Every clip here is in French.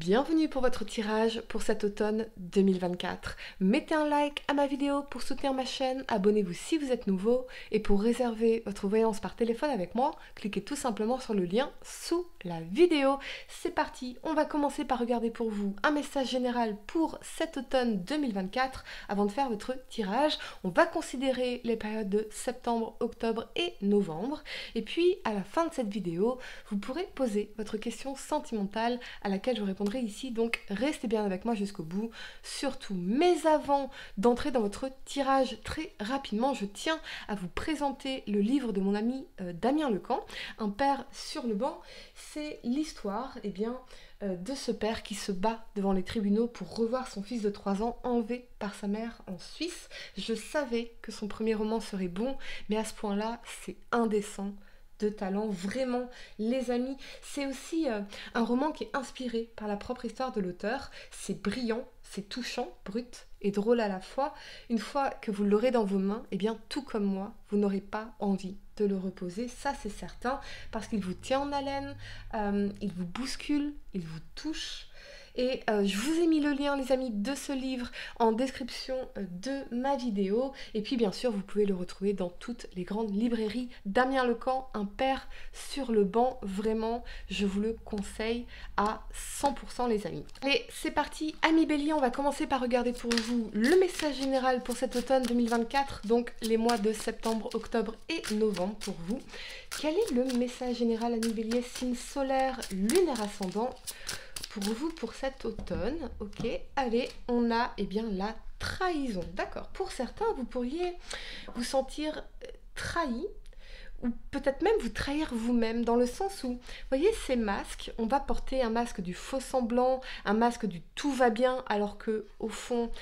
Bienvenue pour votre tirage pour cet automne 2024. Mettez un like à ma vidéo pour soutenir ma chaîne, abonnez-vous si vous êtes nouveau et pour réserver votre voyance par téléphone avec moi, cliquez tout simplement sur le lien sous la vidéo. C'est parti, on va commencer par regarder pour vous un message général pour cet automne 2024. Avant de faire votre tirage, on va considérer les périodes de septembre, octobre et novembre. Et puis à la fin de cette vidéo, vous pourrez poser votre question sentimentale à laquelle je réponds ici, donc restez bien avec moi jusqu'au bout, surtout. Mais avant d'entrer dans votre tirage très rapidement, je tiens à vous présenter le livre de mon ami Damien Lecamp, Un père sur le banc. C'est l'histoire de ce père qui se bat devant les tribunaux pour revoir son fils de 3 ans enlevé par sa mère en Suisse. Je savais que son premier roman serait bon, mais à ce point-là, c'est indécent de talent, vraiment les amis. C'est aussi un roman qui est inspiré par la propre histoire de l'auteur. C'est brillant, c'est touchant, brut et drôle à la fois. Une fois que vous l'aurez dans vos mains, eh bien tout comme moi, vous n'aurez pas envie de le reposer, ça c'est certain, parce qu'il vous tient en haleine, il vous bouscule, il vous touche. Et je vous ai mis le lien, les amis, de ce livre en description de ma vidéo. Et puis, bien sûr, vous pouvez le retrouver dans toutes les grandes librairies. Damien Lecamp, Un père sur le banc. Vraiment, je vous le conseille à 100%, les amis. Allez, c'est parti. Amis Bélier, on va commencer par regarder pour vous le message général pour cet automne 2024. Donc, les mois de septembre, octobre et novembre pour vous. Quel est le message général, amis Bélier? Signe solaire, lunaire ascendant pour vous pour cet automne. Ok, allez, on a la trahison. D'accord, pour certains, vous pourriez vous sentir trahi ou peut-être même vous trahir vous-même, dans le sens où, vous voyez, ces masques, on va porter un masque du faux semblant, un masque du tout va bien, alors que au fond,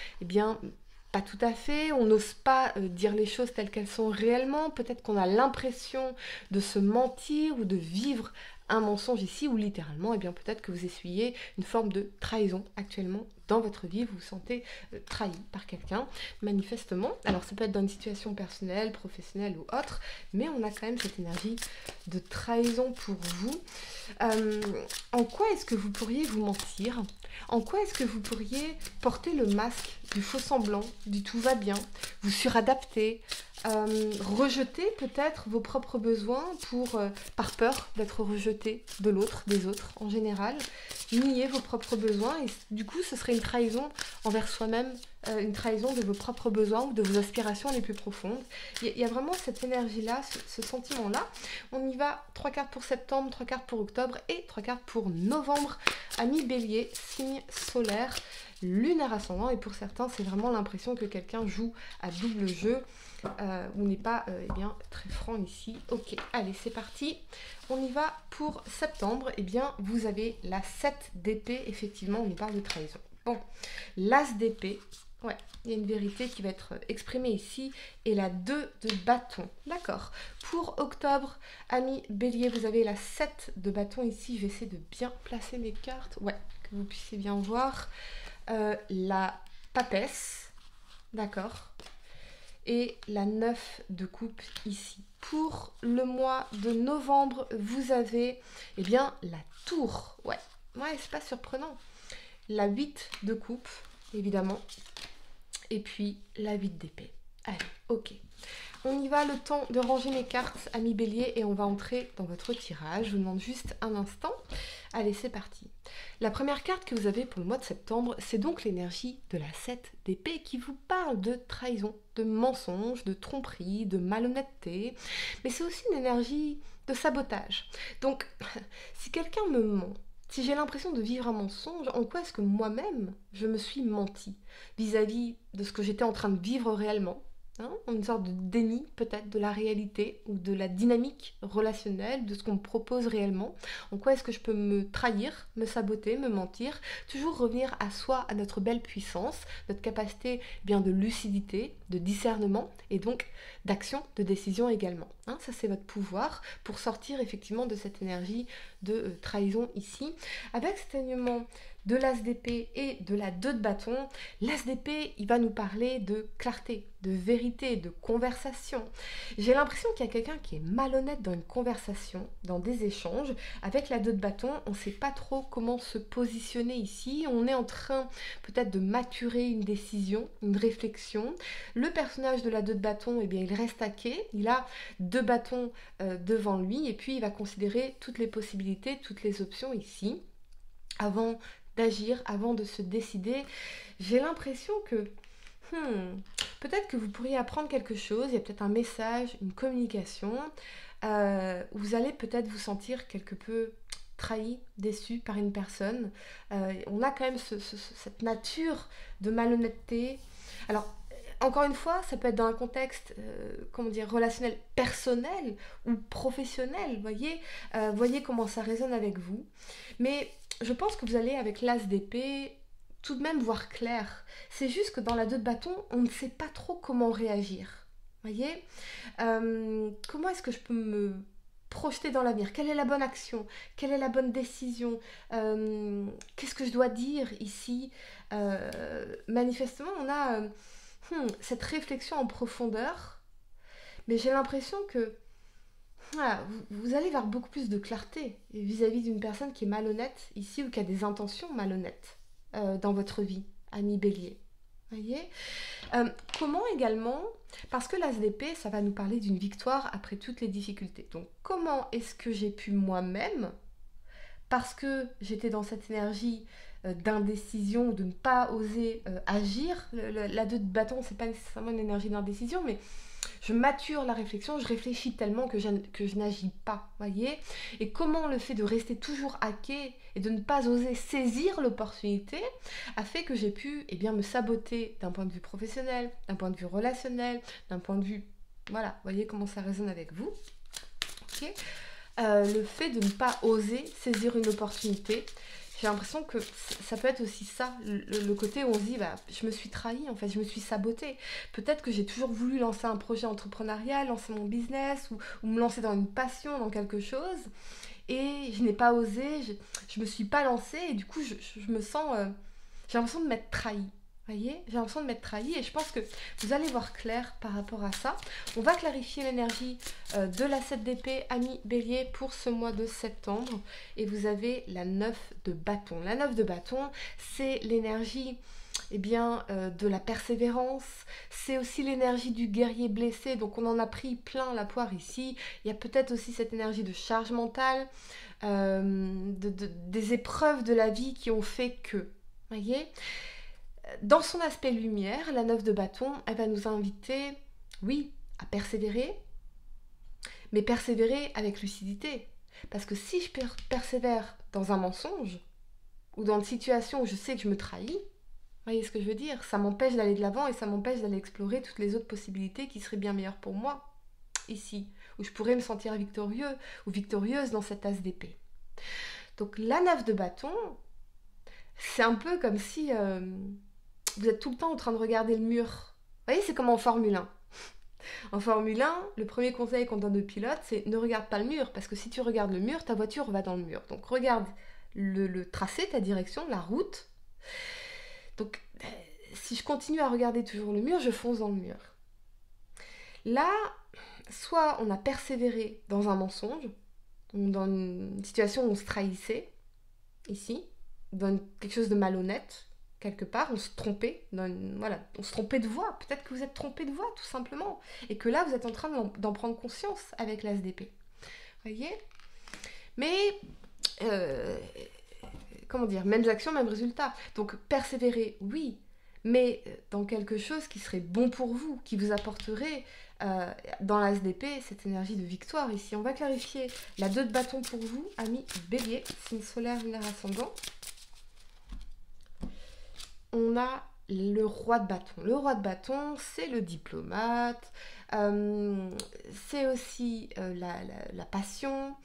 pas tout à fait, on n'ose pas dire les choses telles qu'elles sont réellement, peut-être qu'on a l'impression de se mentir ou de vivre un mensonge ici, ou littéralement, peut-être que vous essuyez une forme de trahison actuellement dans votre vie, vous vous sentez trahi par quelqu'un, manifestement. Alors ça peut être dans une situation personnelle, professionnelle ou autre, mais on a quand même cette énergie de trahison pour vous. En quoi est-ce que vous pourriez vous mentir? En quoi est-ce que vous pourriez porter le masque du faux semblant, du tout va bien, vous suradapter, rejeter peut-être vos propres besoins par peur d'être rejeté de l'autre, des autres en général, nier vos propres besoins et du coup ce serait une trahison envers soi-même, une trahison de vos propres besoins ou de vos aspirations les plus profondes. Il y a vraiment cette énergie-là, ce sentiment-là. On y va, 3 cartes pour septembre, 3 cartes pour octobre et 3 cartes pour novembre. Amis Bélier, signe solaire, lunaire ascendant, et pour certains c'est vraiment l'impression que quelqu'un joue à double jeu ou n'est pas très franc ici. Ok, allez c'est parti, on y va pour septembre. Vous avez la 7 d'épée, effectivement on y parle de trahison. Bon, l'as d'épée, ouais, il y a une vérité qui va être exprimée ici, et la 2 de bâton. D'accord. Pour octobre, amis Bélier, vous avez la 7 de bâton ici. Je vais essayer de bien placer mes cartes, ouais, que vous puissiez bien voir. La papesse, d'accord, et la 9 de coupe ici. Pour le mois de novembre, vous avez la tour, ouais, c'est pas surprenant. La 8 de coupe, évidemment, et puis la 8 d'épée. Allez, ok. On y va, le temps de ranger mes cartes, amis Bélier, et on va entrer dans votre tirage. Je vous demande juste un instant. Allez, c'est parti. La première carte que vous avez pour le mois de septembre, c'est donc l'énergie de la 7 d'épée qui vous parle de trahison, de mensonge, de tromperie, de malhonnêteté. Mais c'est aussi une énergie de sabotage. Donc, si quelqu'un me ment, si j'ai l'impression de vivre un mensonge, en quoi est-ce que moi-même, je me suis menti vis-à-vis de ce que j'étais en train de vivre réellement? Une sorte de déni peut-être de la réalité ou de la dynamique relationnelle, de ce qu'on me propose réellement. En quoi est-ce que je peux me trahir, me saboter, me mentir? Toujours revenir à soi, à notre belle puissance, notre capacité de lucidité, de discernement et donc d'action, de décision également. Ça c'est votre pouvoir pour sortir effectivement de cette énergie de trahison ici. Avec cet alignement de l'as d'épée et de la 2 de bâton, l'as d'épée, il va nous parler de clarté, de vérité, de conversation. J'ai l'impression qu'il y a quelqu'un qui est malhonnête dans une conversation, dans des échanges. Avec la 2 de bâton, on ne sait pas trop comment se positionner ici. On est en train peut-être de maturer une décision, une réflexion. Le personnage de la 2 de bâton, eh bien, il reste à quai. Il a 2 bâtons devant lui et puis il va considérer toutes les possibilités, toutes les options ici. Avant d'agir, avant de se décider, j'ai l'impression que peut-être que vous pourriez apprendre quelque chose, il y a peut-être un message, une communication, où vous allez peut-être vous sentir quelque peu trahi, déçu par une personne. On a quand même cette nature de malhonnêteté. Alors, encore une fois, ça peut être dans un contexte, relationnel, personnel ou professionnel, voyez comment ça résonne avec vous. Mais je pense que vous allez, avec l'as d'épée, tout de même voir clair. C'est juste que dans la 2 de bâton, on ne sait pas trop comment réagir. Voyez, comment est-ce que je peux me projeter dans l'avenir? Quelle est la bonne action? Quelle est la bonne décision? Qu'est-ce que je dois dire ici? Manifestement, on a cette réflexion en profondeur, mais j'ai l'impression que vous allez vers beaucoup plus de clarté vis-à-vis d'une personne qui est malhonnête ici ou qui a des intentions malhonnêtes dans votre vie, ami Bélier. Voyez, comment également, parce que l'as d'épée, ça va nous parler d'une victoire après toutes les difficultés. Donc, comment est-ce que j'ai pu moi-même, parce que j'étais dans cette énergie d'indécision, de ne pas oser agir, la 2 de bâton, c'est pas nécessairement une énergie d'indécision, mais je mature la réflexion, je réfléchis tellement que je n'agis pas, voyez. Et comment le fait de rester toujours à quai et de ne pas oser saisir l'opportunité a fait que j'ai pu me saboter d'un point de vue professionnel, d'un point de vue relationnel, d'un point de vue... Voilà, voyez comment ça résonne avec vous. Okay. Le fait de ne pas oser saisir une opportunité, j'ai l'impression que ça peut être aussi ça, le côté où on se dit, je me suis trahi, en fait, je me suis sabotée. Peut-être que j'ai toujours voulu lancer un projet entrepreneurial, lancer mon business, ou me lancer dans une passion, dans quelque chose, et je n'ai pas osé, je me suis pas lancée, et du coup, je me sens... j'ai l'impression de m'être trahie. Voyez, j'ai l'impression de m'être trahie et je pense que vous allez voir clair par rapport à ça. On va clarifier l'énergie de la 7 d'épée, ami Bélier, pour ce mois de septembre. Et vous avez la 9 de bâton. La 9 de bâton, c'est l'énergie de la persévérance. C'est aussi l'énergie du guerrier blessé. Donc on en a pris plein la poire ici. Il y a peut-être aussi cette énergie de charge mentale, des épreuves de la vie qui ont fait que. Voyez ? Dans son aspect lumière, la 9 de bâton, elle va nous inviter, oui, à persévérer, mais persévérer avec lucidité. Parce que si je persévère dans un mensonge, ou dans une situation où je sais que je me trahis, voyez ce que je veux dire? Ça m'empêche d'aller de l'avant et ça m'empêche d'aller explorer toutes les autres possibilités qui seraient bien meilleures pour moi, ici, où je pourrais me sentir victorieux ou victorieuse dans cette as d'épée. Donc la 9 de bâton, c'est un peu comme si... vous êtes tout le temps en train de regarder le mur. Vous voyez, c'est comme en Formule 1. En Formule 1, le premier conseil qu'on donne aux pilotes, c'est ne regarde pas le mur, parce que si tu regardes le mur, ta voiture va dans le mur. Donc regarde le tracé, ta direction, la route. Donc si je continue à regarder toujours le mur, je fonce dans le mur. Là, soit on a persévéré dans un mensonge, ou dans une situation où on se trahissait, ici, dans quelque chose de malhonnête, quelque part, on se trompait, on se trompait de voie. Peut-être que vous êtes trompé de voie, tout simplement. Et que là, vous êtes en train d'en prendre conscience avec l'as d'épée. Voyez ? Mais, mêmes actions, mêmes résultats. Donc, persévérer, oui, mais dans quelque chose qui serait bon pour vous, qui vous apporterait, dans l'as d'épée, cette énergie de victoire. Ici, on va clarifier la 2 de bâton pour vous, ami Bélier, signe solaire, lunaire ascendant. On a le roi de bâton. Le roi de bâton, c'est le diplomate, c'est aussi la passion,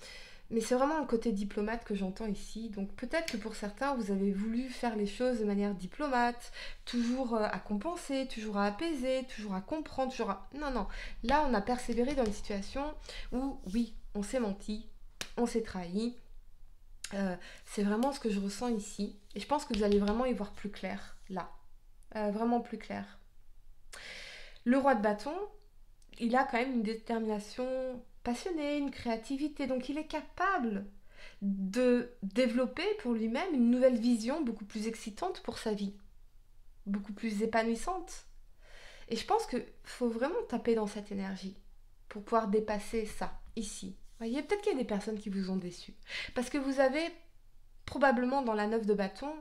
mais c'est vraiment le côté diplomate que j'entends ici. Donc peut-être que pour certains, vous avez voulu faire les choses de manière diplomate, toujours à compenser, toujours à apaiser, toujours à comprendre, toujours à... Non, là on a persévéré dans une situation où, oui, on s'est menti, on s'est trahi, C'est vraiment ce que je ressens ici. Et je pense que vous allez vraiment y voir plus clair, là. Vraiment plus clair. Le roi de bâton, il a quand même une détermination passionnée, une créativité. Donc il est capable de développer pour lui-même une nouvelle vision beaucoup plus excitante pour sa vie, beaucoup plus épanouissante. Et je pense qu'il faut vraiment taper dans cette énergie pour pouvoir dépasser ça, ici. Vous voyez, peut-être qu'il y a des personnes qui vous ont déçu. Parce que vous avez probablement dans la 9 de bâton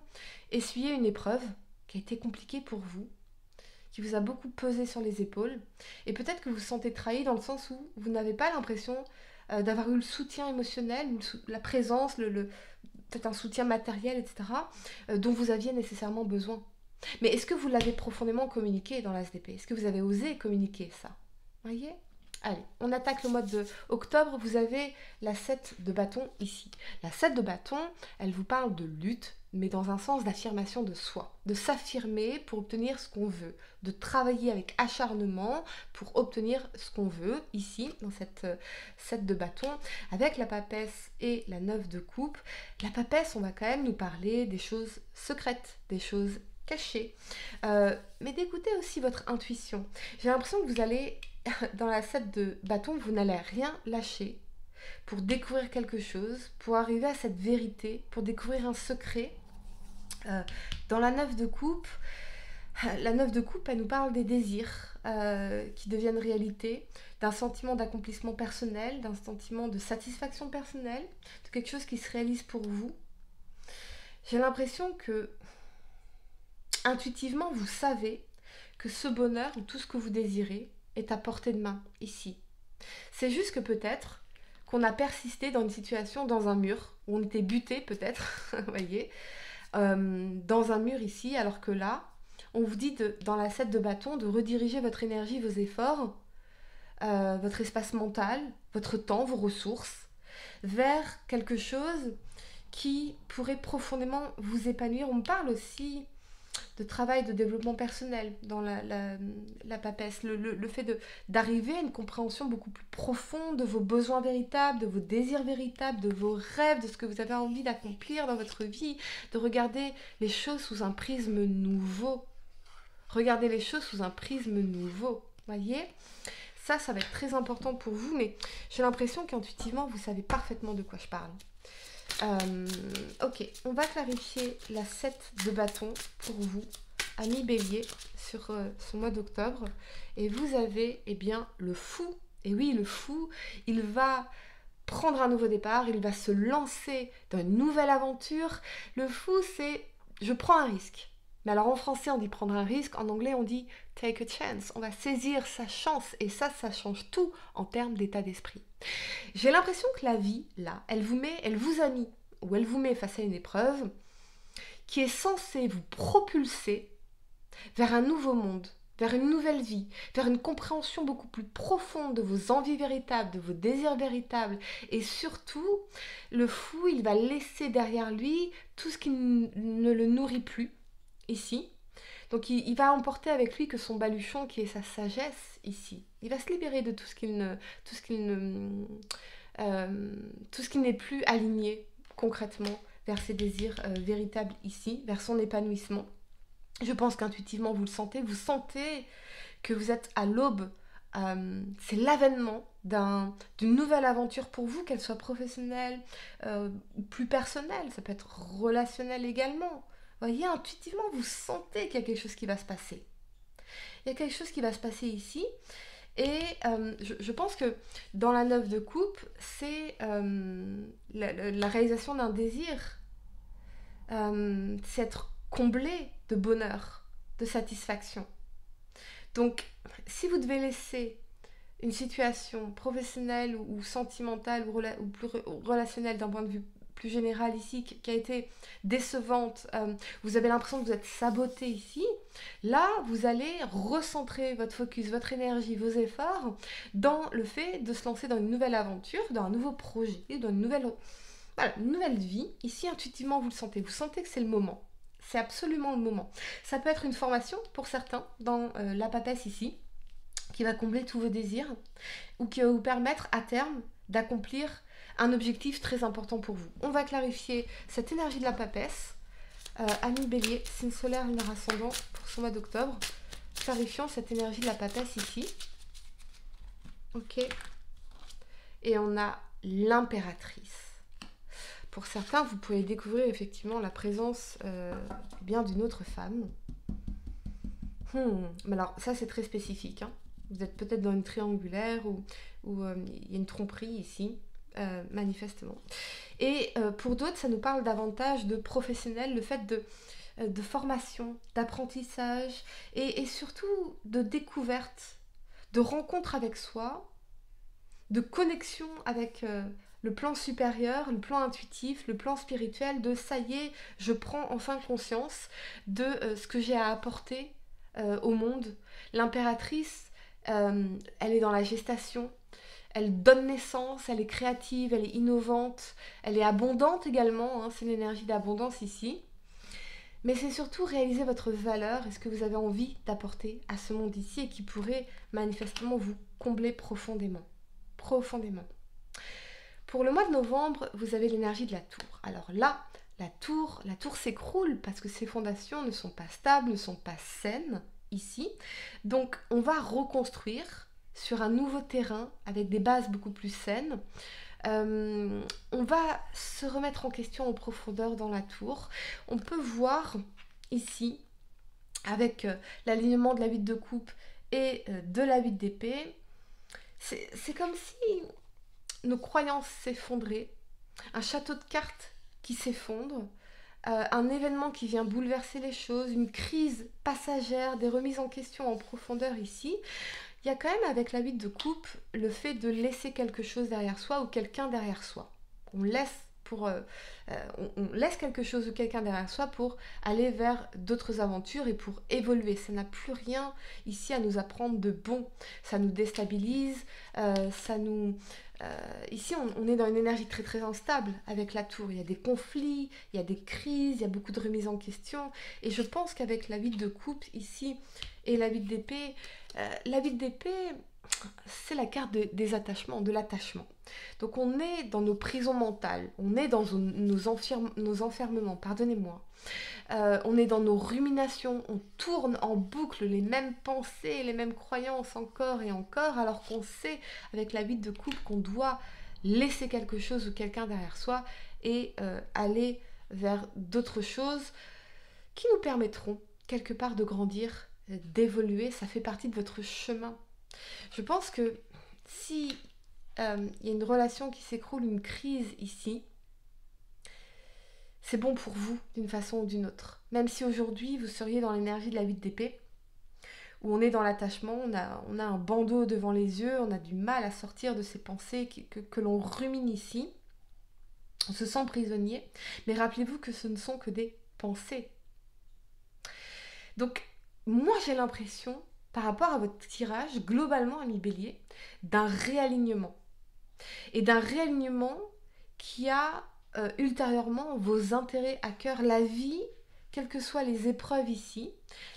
essuyé une épreuve qui a été compliquée pour vous, qui vous a beaucoup pesé sur les épaules. Et peut-être que vous vous sentez trahi dans le sens où vous n'avez pas l'impression d'avoir eu le soutien émotionnel, la présence, peut-être un soutien matériel, etc., dont vous aviez nécessairement besoin. Mais est-ce que vous l'avez profondément communiqué dans l'ASDP? Est-ce que vous avez osé communiquer ça? Voyez? Allez, on attaque le mois d'octobre. Vous avez la 7 de bâton ici. La 7 de bâton, elle vous parle de lutte, mais dans un sens d'affirmation de soi, de s'affirmer pour obtenir ce qu'on veut, de travailler avec acharnement pour obtenir ce qu'on veut, ici, dans cette 7 de bâton, avec la papesse et la 9 de coupe. La papesse, on va quand même nous parler des choses secrètes, des choses cachées, mais d'écouter aussi votre intuition. J'ai l'impression que vous allez, dans la 7 de bâton, vous n'allez rien lâcher pour découvrir quelque chose, pour arriver à cette vérité, pour découvrir un secret. Dans la 9 de coupe, elle nous parle des désirs qui deviennent réalité, d'un sentiment d'accomplissement personnel, d'un sentiment de satisfaction personnelle, de quelque chose qui se réalise pour vous. J'ai l'impression que, intuitivement, vous savez que ce bonheur ou tout ce que vous désirez est à portée de main, ici. C'est juste que peut-être qu'on a persisté dans une situation, dans un mur, où on était buté peut-être, vous voyez, dans un mur ici, alors que là, on vous dit dans la 7 de bâton de rediriger votre énergie, vos efforts, votre espace mental, votre temps, vos ressources, vers quelque chose qui pourrait profondément vous épanouir. On parle aussi de travail de développement personnel dans la papesse, le fait d'arriver à une compréhension beaucoup plus profonde de vos besoins véritables, de vos désirs véritables, de vos rêves, de ce que vous avez envie d'accomplir dans votre vie, de regarder les choses sous un prisme nouveau. Regardez les choses sous un prisme nouveau, voyez? Ça va être très important pour vous, mais j'ai l'impression qu'intuitivement, vous savez parfaitement de quoi je parle. Ok, on va clarifier la 7 de bâton pour vous, ami bélier, sur ce mois d'octobre. Et vous avez, eh bien, le fou. Et oui, le fou, il va prendre un nouveau départ, il va se lancer dans une nouvelle aventure. Le fou, c'est « je prends un risque ». Mais alors en français, on dit prendre un risque, en anglais, on dit take a chance. On va saisir sa chance et ça change tout en termes d'état d'esprit. J'ai l'impression que la vie, là, elle vous a mis, ou elle vous met face à une épreuve qui est censée vous propulser vers un nouveau monde, vers une nouvelle vie, vers une compréhension beaucoup plus profonde de vos envies véritables, de vos désirs véritables. Et surtout, le fou, il va laisser derrière lui tout ce qui ne le nourrit plus, ici. Donc il va emporter avec lui que son baluchon qui est sa sagesse ici. Il va se libérer de tout ce qui n'est plus aligné concrètement vers ses désirs véritables ici, vers son épanouissement. Je pense qu'intuitivement vous le sentez, vous sentez que vous êtes à l'aube. C'est l'avènement d'une nouvelle aventure pour vous, qu'elle soit professionnelle ou plus personnelle, ça peut être relationnel également. Vous voyez, intuitivement, vous sentez qu'il y a quelque chose qui va se passer. Il y a quelque chose qui va se passer ici. Et je pense que dans la 9 de coupe, c'est la réalisation d'un désir. C'est être comblé de bonheur, de satisfaction. Donc, si vous devez laisser une situation professionnelle ou sentimentale ou plus relationnelle d'un point de vue plus générale ici, qui a été décevante, vous avez l'impression que vous êtes saboté ici, là, vous allez recentrer votre focus, votre énergie, vos efforts dans le fait de se lancer dans une nouvelle aventure, dans un nouveau projet, dans une nouvelle vie. Ici, intuitivement, vous le sentez que c'est le moment. C'est absolument le moment. Ça peut être une formation pour certains dans la papesse ici, qui va combler tous vos désirs, ou qui va vous permettre à terme d'accomplir un objectif très important pour vous. On va clarifier cette énergie de la papesse. Amis Bélier, signe solaire, lunaire ascendant pour ce mois d'octobre. Clarifions cette énergie de la papesse ici. Ok. Et on a l'impératrice. Pour certains, vous pouvez découvrir effectivement la présence bien d'une autre femme. Mais alors, ça c'est très spécifique. Hein. Vous êtes peut-être dans une triangulaire ou il y a une tromperie ici, manifestement. Et pour d'autres, ça nous parle davantage de professionnels, le fait de formation, d'apprentissage et surtout de découverte, de rencontre avec soi, de connexion avec le plan supérieur, le plan intuitif, le plan spirituel, de ça y est, je prends enfin conscience de ce que j'ai à apporter au monde. L'impératrice, elle est dans la gestation, elle donne naissance, elle est créative, elle est innovante, elle est abondante également, hein, c'est l'énergie d'abondance ici. Mais c'est surtout réaliser votre valeur et ce que vous avez envie d'apporter à ce monde ici et qui pourrait manifestement vous combler profondément. Profondément. Pour le mois de novembre, vous avez l'énergie de la tour. Alors là, la tour s'écroule parce que ses fondations ne sont pas stables, ne sont pas saines ici. Donc on va reconstruire sur un nouveau terrain avec des bases beaucoup plus saines. On va se remettre en question en profondeur dans la tour. On peut voir ici, avec l'alignement de la 8 de coupe et de la 8 d'épée, c'est comme si nos croyances s'effondraient, un château de cartes qui s'effondre, un événement qui vient bouleverser les choses, une crise passagère, des remises en question en profondeur ici. Il y a quand même avec la 8 de coupe le fait de laisser quelque chose derrière soi ou quelqu'un derrière soi. On laisse quelque chose ou quelqu'un derrière soi pour aller vers d'autres aventures et pour évoluer. Ça n'a plus rien ici à nous apprendre de bon. Ça nous déstabilise, ici, on est dans une énergie très très instable avec la tour. Il y a des conflits, il y a des crises, il y a beaucoup de remises en question. Et je pense qu'avec la 8 de coupe ici et la 8 d'épée, la 8 d'épée, c'est la carte des attachements, de l'attachement. Donc on est dans nos prisons mentales, on est dans nos enfermements, pardonnez-moi. On est dans nos ruminations, on tourne en boucle les mêmes pensées, les mêmes croyances encore et encore, alors qu'on sait avec la 8 de coupe qu'on doit laisser quelque chose ou quelqu'un derrière soi et aller vers d'autres choses qui nous permettront quelque part de grandir, d'évoluer. Ça fait partie de votre chemin. Je pense que si y a une relation qui s'écroule, une crise ici, c'est bon pour vous d'une façon ou d'une autre. Même si aujourd'hui vous seriez dans l'énergie de la 8 d'épée, où on est dans l'attachement, on a un bandeau devant les yeux, on a du mal à sortir de ces pensées que l'on rumine ici. On se sent prisonnier, mais rappelez-vous que ce ne sont que des pensées. Donc, moi j'ai l'impression, par rapport à votre tirage, globalement, ami Bélier, d'un réalignement. Et d'un réalignement qui a ultérieurement vos intérêts à cœur. La vie, quelles que soient les épreuves ici,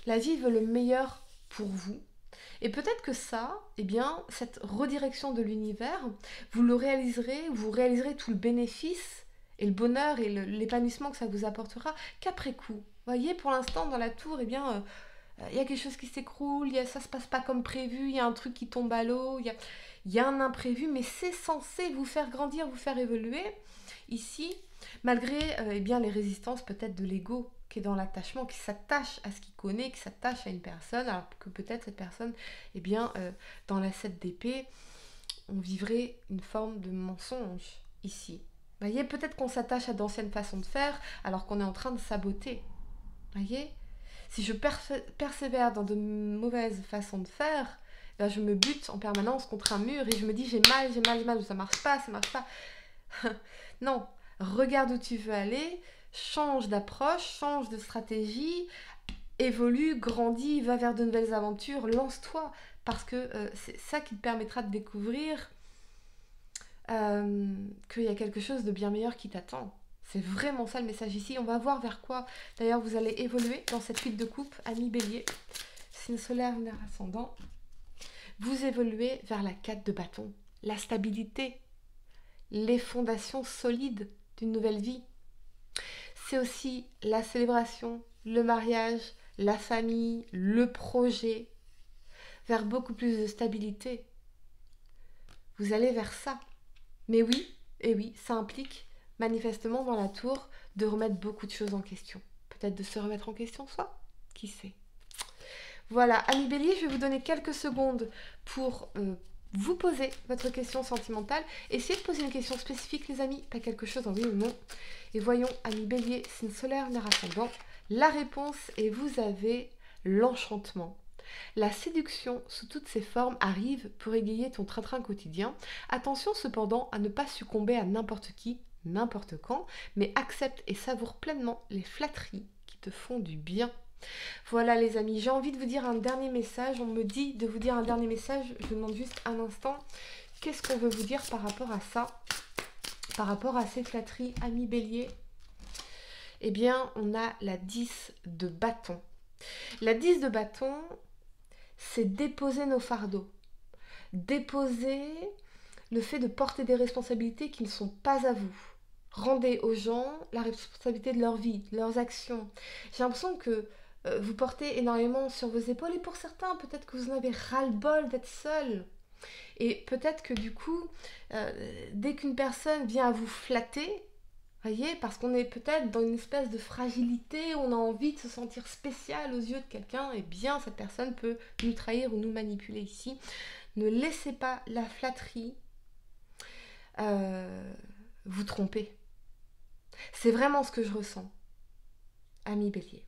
la vie veut le meilleur pour vous. Et peut-être que ça, eh bien, cette redirection de l'univers, vous réaliserez tout le bénéfice et le bonheur et l'épanouissement que ça vous apportera qu'après coup. Vous voyez, pour l'instant, dans la tour, eh bien, il y a quelque chose qui s'écroule, ça se passe pas comme prévu, il y a un truc qui tombe à l'eau, il y a un imprévu, mais c'est censé vous faire grandir, vous faire évoluer. Ici, malgré eh bien, les résistances peut-être de l'ego qui est dans l'attachement, qui s'attache à ce qu'il connaît, qui s'attache à une personne, alors que peut-être cette personne, eh bien, dans la 7 d'épée, on vivrait une forme de mensonge ici. Vous voyez, peut-être qu'on s'attache à d'anciennes façons de faire, alors qu'on est en train de saboter. Vous voyez ? Si je persévère dans de mauvaises façons de faire, ben je me bute en permanence contre un mur et je me dis j'ai mal, ça marche pas. Non, regarde où tu veux aller, change d'approche, change de stratégie, évolue, grandis, va vers de nouvelles aventures, lance-toi, parce que c'est ça qui te permettra de découvrir qu'il y a quelque chose de bien meilleur qui t'attend. C'est vraiment ça le message ici. On va voir vers quoi d'ailleurs vous allez évoluer dans cette 8 de coupe, ami Bélier, signe solaire, lunaire ascendant. Vous évoluez vers la 4 de bâton, la stabilité. les fondations solides d'une nouvelle vie. C'est aussi la célébration, le mariage, la famille, le projet, vers beaucoup plus de stabilité. Vous allez vers ça. Mais oui, et oui, ça implique manifestement dans la tour de remettre beaucoup de choses en question. Peut-être de se remettre en question soi, qui sait. Voilà, amis Bélier, je vais vous donner quelques secondes pour vous poser votre question sentimentale. Essayez de poser une question spécifique, les amis, pas quelque chose en oui ou non. Et voyons, amis Bélier, signe solaire, lunaire ascendant, la réponse est vous avez l'enchantement. La séduction sous toutes ses formes arrive pour égayer ton train-train quotidien. Attention cependant à ne pas succomber à n'importe qui, n'importe quand, mais accepte et savoure pleinement les flatteries qui te font du bien. Voilà les amis, j'ai envie de vous dire un dernier message. On me dit de vous dire un dernier message. Je vous demande juste un instant. Qu'est-ce qu'on veut vous dire par rapport à ça? Par rapport à ces flatteries, amis Bélier? Eh bien, on a la 10 de bâton. La 10 de bâton, c'est déposer nos fardeaux. Déposer le fait de porter des responsabilités qui ne sont pas à vous. Rendez aux gens la responsabilité de leur vie, de leurs actions. J'ai l'impression que vous portez énormément sur vos épaules et pour certains, peut-être que vous en avez ras-le-bol d'être seul. Et peut-être que du coup, dès qu'une personne vient à vous flatter, voyez, parce qu'on est peut-être dans une espèce de fragilité, on a envie de se sentir spécial aux yeux de quelqu'un, et bien cette personne peut nous trahir ou nous manipuler ici. Ne laissez pas la flatterie vous tromper. C'est vraiment ce que je ressens, amis Bélier.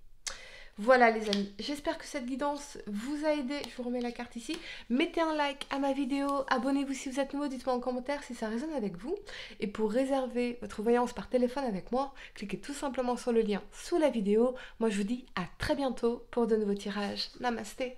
Voilà les amis, j'espère que cette guidance vous a aidé. Je vous remets la carte ici. Mettez un like à ma vidéo, abonnez-vous si vous êtes nouveau, dites-moi en commentaire si ça résonne avec vous. Et pour réserver votre voyance par téléphone avec moi, cliquez tout simplement sur le lien sous la vidéo. Moi je vous dis à très bientôt pour de nouveaux tirages. Namasté.